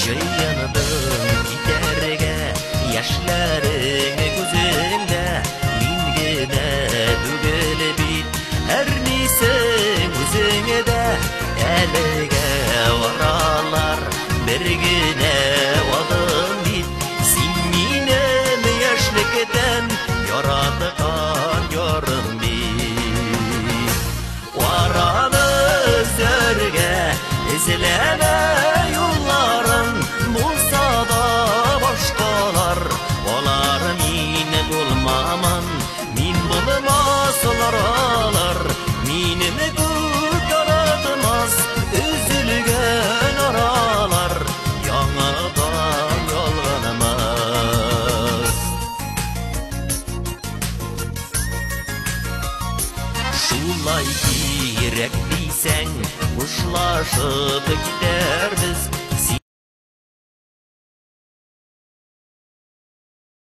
Жыйындым китерге яшьләрең күзеңдә мин генә түгел бит һәрнисең үзеңдә әлегә варалар бер генә адым бит син минем яшьлектән яраткан ярым бит вараны зөргә эзләмә юлларын булса да башкалар алар мин булмамын мин булмасалар алар минем күк яратмас üzülгән аралар яңадан ялганмас шулай кирәк дисәң хушлашып